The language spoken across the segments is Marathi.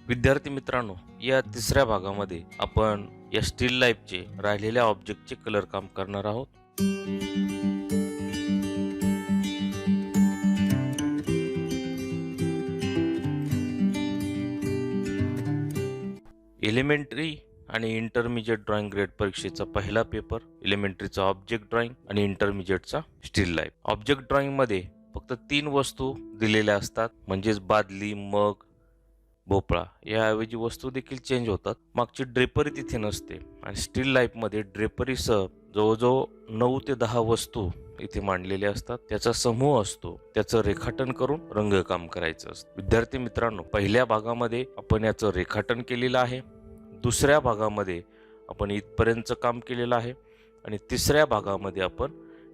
विद्यार्थी मित्रांनो, या तिसऱ्या भागामध्ये आपण या स्टील लाईफचे राहिलेल्या ऑब्जेक्टचे कलर काम करणार आहोत. एलिमेंटरी आणि इंटरमिजिएट ड्रॉइंग ग्रेड परीक्षेचा पहिला पेपर, एलिमेंटरीचा ऑब्जेक्ट ड्रॉइंग आणि इंटरमिजिएटचा स्टील लाईफ. ऑब्जेक्ट ड्रॉइंग मध्ये फक्त 3 वस्तू दिलेल्या असतात, म्हणजेच बादली, मग, भोपळा. याऐवजी वस्तू देखील चेंज होतात. मागची ड्रेपरी तिथे नसते आणि स्टील लाईफमध्ये ड्रेपरीसह जवळजवळ 9 ते 10 वस्तू इथे मांडलेल्या असतात. त्याचा समूह असतो, त्याचं रेखाटन करून रंगकाम करायचं असतं. विद्यार्थी मित्रांनो, पहिल्या भागामध्ये आपण याचं रेखाटन केलेलं आहे. दुसऱ्या भागामध्ये आपण इथपर्यंतचं काम केलेलं आहे आणि तिसऱ्या भागामध्ये आपण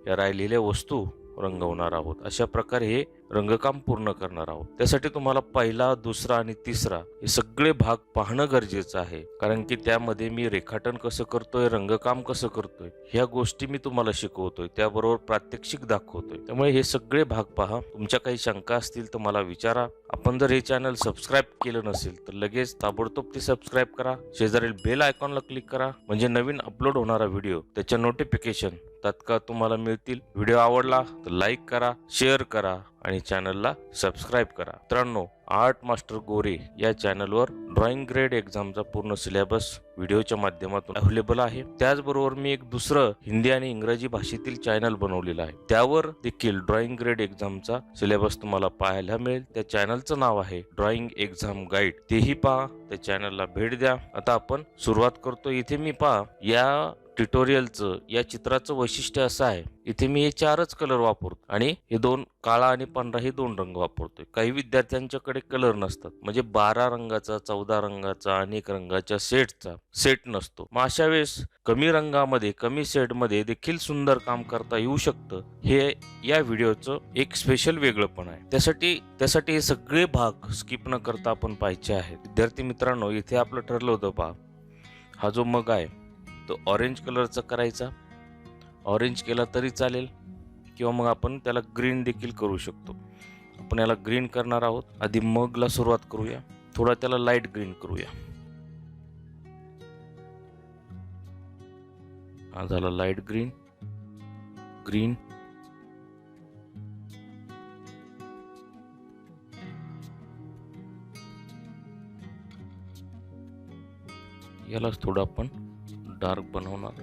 या राहिलेल्या वस्तू रंगवणार आहोत. अशा प्रकारे हे रंगकाम पूर्ण करणार आहोत. त्यासाठी तुम्हाला पहिला, दुसरा आणि तिसरा हे सगळे भाग पाहणं गरजेचं आहे, कारण की त्यामध्ये मी रेखाटन कसं करतोय, रंगकाम कसं करतोय, ह्या गोष्टी मी तुम्हाला शिकवतोय, त्याबरोबर प्रात्यक्षिक दाखवतोय. त्यामुळे हे सगळे भाग पहा. तुमच्या काही शंका असतील तर मला विचारा. आपण जर हे चॅनल सबस्क्राईब केलं नसेल तर लगेच ताबडतोब ते सबस्क्राईब करा. शेजारील बेल आयकॉनला क्लिक करा, म्हणजे नवीन अपलोड होणारा व्हिडिओ त्याच्या नोटिफिकेशन तात्काळ तुम्हाला मिळतील. व्हिडिओ आवडला तर लाईक करा, शेअर करा आणि चॅनलला सबस्क्राईब करा. मित्रांनो, आर्ट मास्टर गोरे या चॅनलवर ड्रॉइंग ग्रेड एक्झामचा पूर्ण सिलेबस व्हिडिओच्या माध्यमातून अवेलेबल आहे. त्याचबरोबर मी एक दुसरं हिंदी आणि इंग्रजी भाषेतील चॅनल बनवलेलं आहे. त्यावर देखील ड्रॉइंग ग्रेड एक्झामचा सिलेबस तुम्हाला पाहायला मिळेल. त्या चॅनलचं नाव आहे ड्रॉइंग एक्झाम गाईड. तेही पहा, त्या चॅनलला भेट द्या. आता आपण सुरुवात करतो. इथे मी पहा, या ट्युटोरियलचं, या चित्राचं वैशिष्ट्य असं आहे, इथे मी हे 4च कलर वापरतो आणि हे 2 काळा आणि पांढरा हे 2 रंग वापरतोय. काही विद्यार्थ्यांच्याकडे कलर नसतात, म्हणजे 12 रंगाचा, 14 रंगाचा, अनेक रंगाच्या सेट नसतो. मग अशा वेळेस कमी रंगामध्ये, कमी सेटमध्ये देखील सुंदर काम करता येऊ शकतं. हे या व्हिडिओचं एक स्पेशल वेगळंपण आहे. त्यासाठी हे सगळे भाग स्किप न करता आपण पाहायचे आहेत. विद्यार्थी मित्रांनो, इथे आपलं ठरलं होतं पहा, हा जो मग आहे तो ऑरेंज कलरचा करायचा. ऑरेंज केला तरी चालेल, किंवा मग आपण त्याला ग्रीन देखील करू शकतो. आपण याला ग्रीन करणार आहोत. आधी मगला सुरुवात करूया, थोडा त्याला लाईट ग्रीन करूया. हा झाला लाईट ग्रीन. ग्रीन, यालाच थोडं आपण डार्क बनवणार,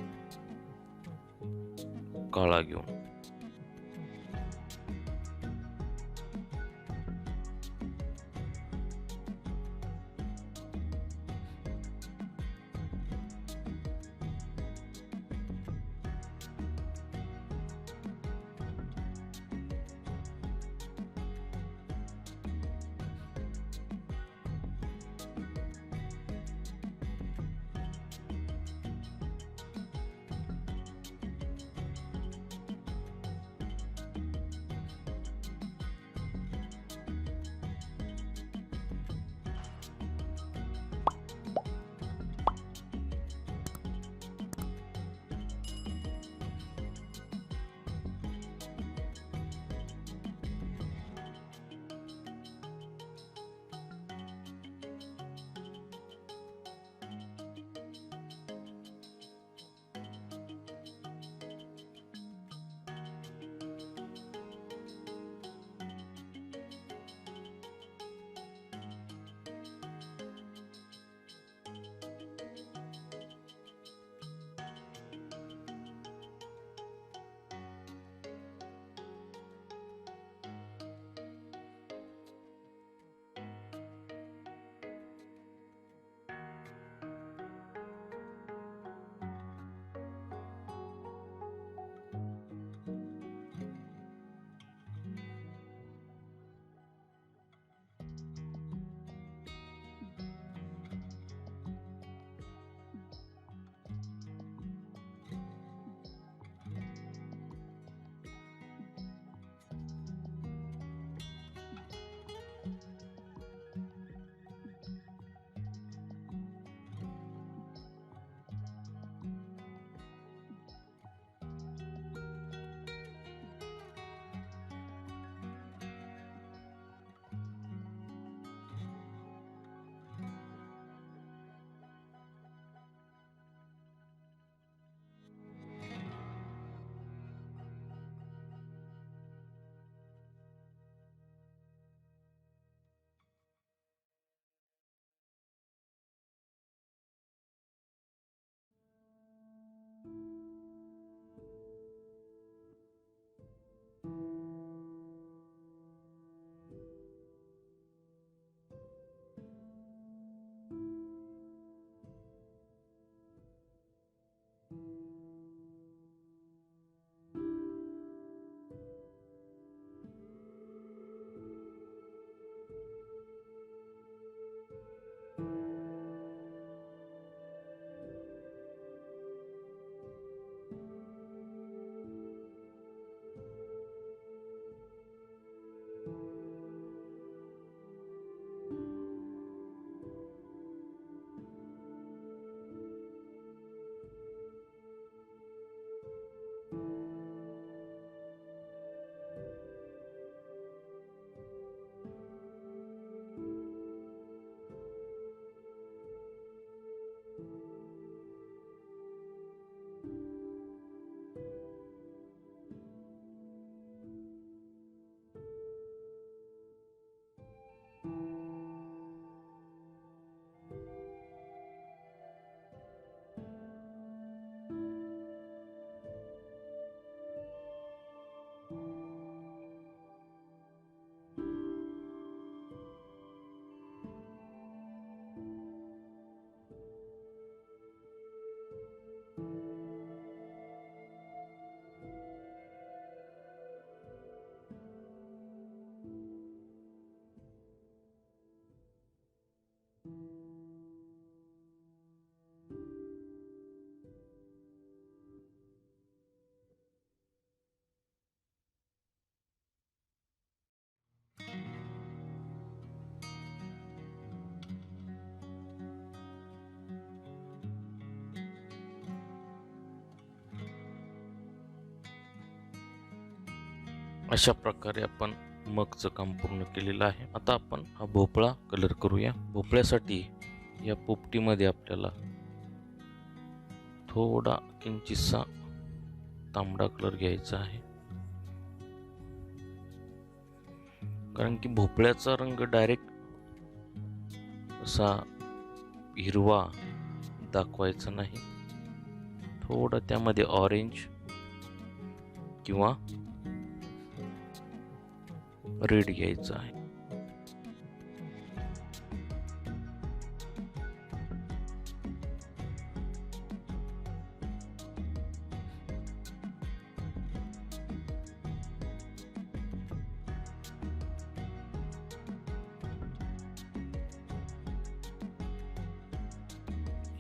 काळा घेऊन. अशा प्रकारे आपण मगचं काम पूर्ण केलेलं आहे. आता आपण हा भोपळा कलर करूया. भोपळ्यासाठी या पोपटीमध्ये आपल्याला थोडा किंचितसा तांबडा कलर घ्यायचा आहे, कारण की भोपळ्याचा रंग डायरेक्ट असा हिरवा दाखवायचा नाही. थोडं त्यामध्ये ऑरेंज किंवा रेड घ्यायचा आहे.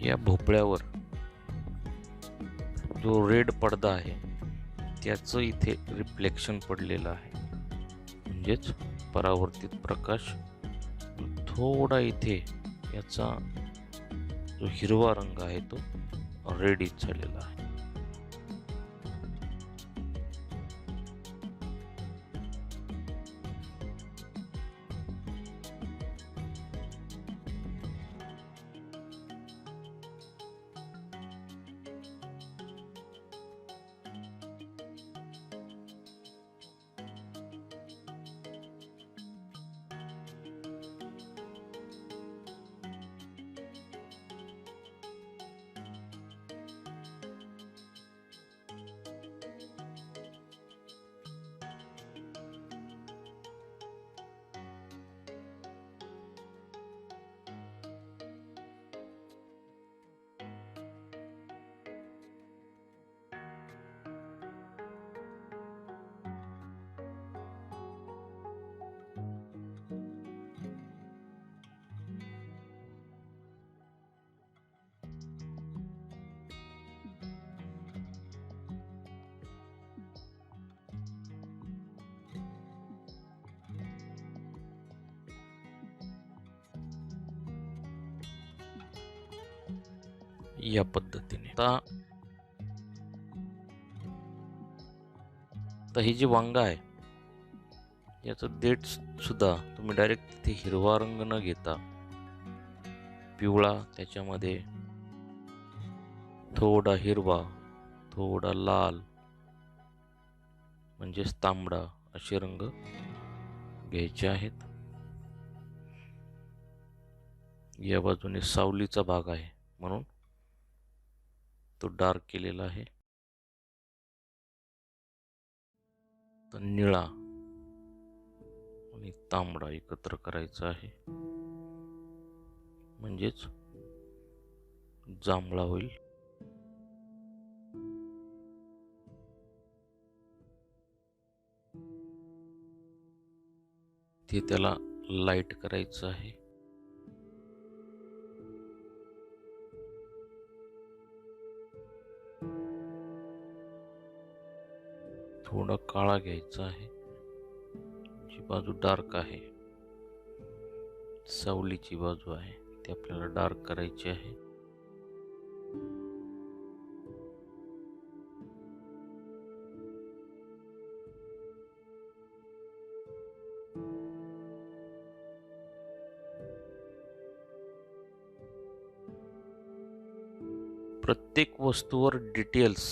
या भोपळ्यावर जो रेड पडदा आहे त्याचं इथे रिफ्लेक्शन पडलेलं आहे, म्हणजेच परावर्तित प्रकाश थोडा इथे याचा जो हिरवा रंग आहे तो रेडिश झालेला आहे. या पद्धतीने आता ही जी वांगा आहे याचं देठ सुद्धा तुम्ही डायरेक्ट तिथे हिरवा रंग न घेता पिवळा, त्याच्यामध्ये थोडा हिरवा, थोडा लाल, म्हणजेच तांबडा असे रंग घ्यायचे आहेत. या बाजूने सावलीचा भाग आहे म्हणून तो डार्क केलेला आहे. तर निळा आणि तांबडा एकत्र करायचा आहे, म्हणजेच जांभळा होईल. ते त्याला लाईट करायचं आहे. थोडा काळा घ्यायचा आहे, जी बाजू डार्क आहे, सावलीची बाजू आहे ती आपल्याला डार्क करायची आहे. प्रत्येक वस्तूवर डिटेल्स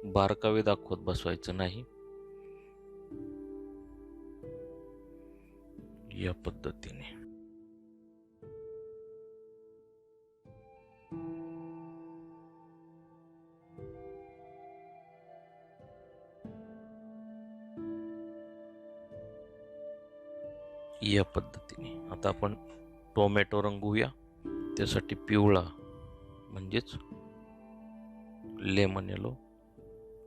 बारकावे दाखवत बसवायचं नाही. या पद्धतीने आता आपण टोमॅटो रंगवूया. त्यासाठी पिवळा म्हणजेच लेमन येलो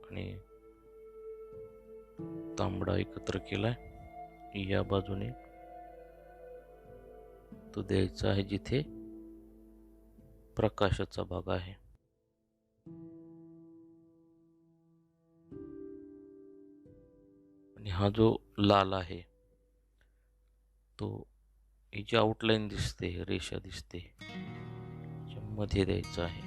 आणि तांबडा एकत्र केलाय. या बाजूने तो द्यायचा आहे जिथे प्रकाशाचा भाग आहे. आणि हा जो लाल आहे तो ही जी आउटलाईन दिसते, रेषा दिसते, मध्ये द्यायचा आहे.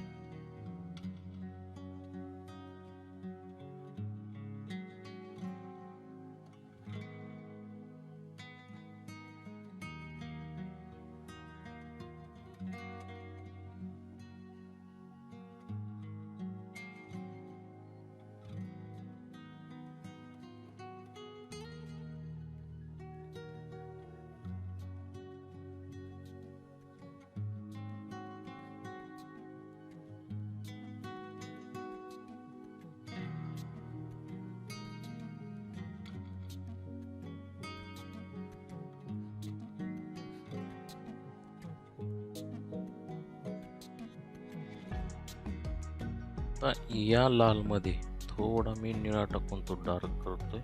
आता या लाल मध्ये थोडा मी निळा टाकून तो डार्क करतोय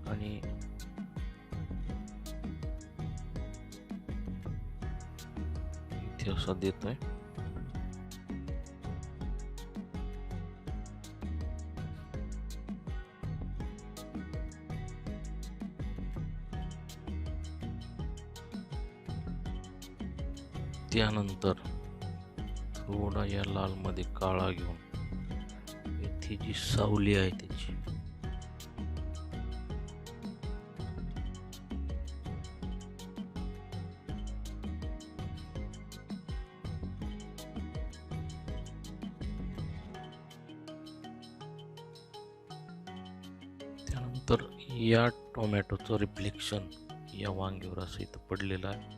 आणि इथे असा देतोय. त्यानंतर थोडा या लाल मध्ये काळा घेऊन इथे जी सावली आहे त्याची त्यानंतर या टोमॅटोचं रिफ्लेक्शन या वांग्यावर असं इथं पडलेलं आहे.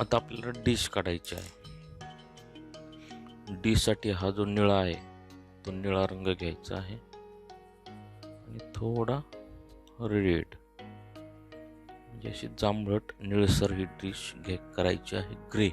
आता आपल्याला डिश काढायची आहे. डिश साठी हा जो निळा आहे तो निळा रंग घ्यायचा आहे आणि थोडा रेड म्हणजे अशी जांभळट निळसर ही डिश करायची आहे ग्रे.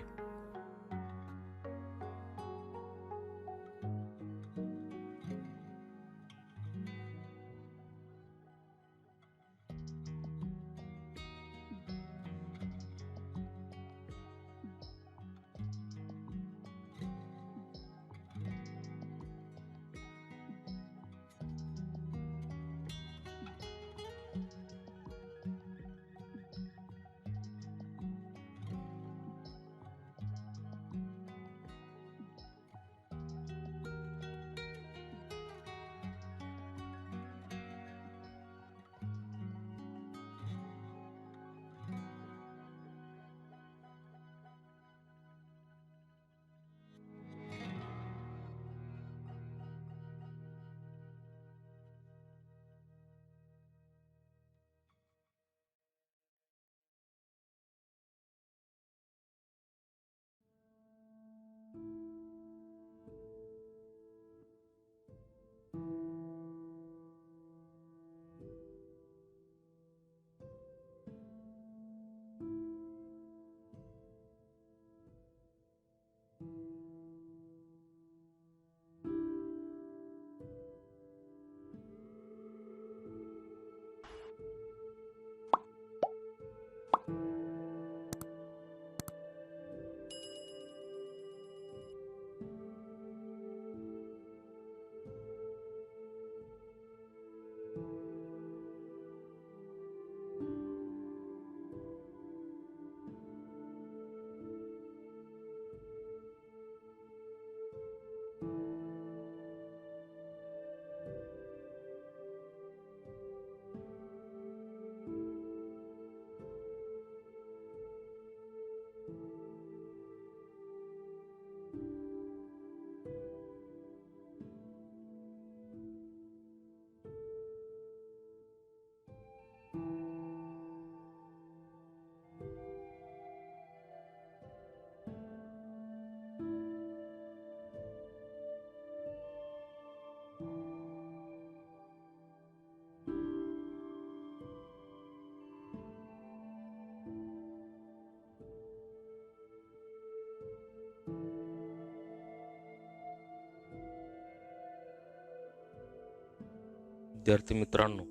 विद्यार्थी मित्रांनो,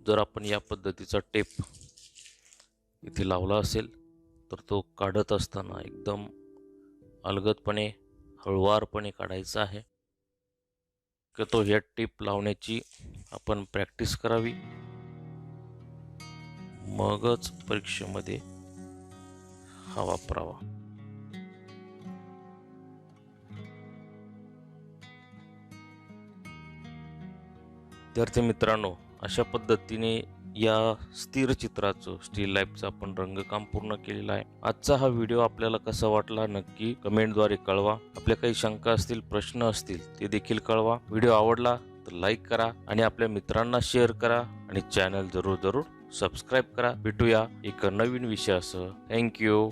जर आपण या पद्धतीचा टेप इथे लावला असेल तर तो काढत असताना एकदम अलगदपणे हळुवारपणे काढायचा आहे. की तो ह्या टेप लावण्याची आपण प्रॅक्टिस करावी, मगच परीक्षेमध्ये हा वापरावा. विद्यार्थी मित्रांनो, अशा पद्धतीने या स्थिर चित्राचं स्टील लाईफचं आपण रंगकाम पूर्ण केलेलं आहे. आजचा हा व्हिडिओ आपल्याला कसा वाटला नक्की कमेंटद्वारे कळवा. आपल्या काही शंका असतील, प्रश्न असतील ते देखील कळवा. व्हिडिओ आवडला तर लाईक करा आणि आपल्या मित्रांना शेअर करा आणि चॅनल जरूर सबस्क्राईब करा. भेटूया एका नवीन विषयासह. थँक्यू.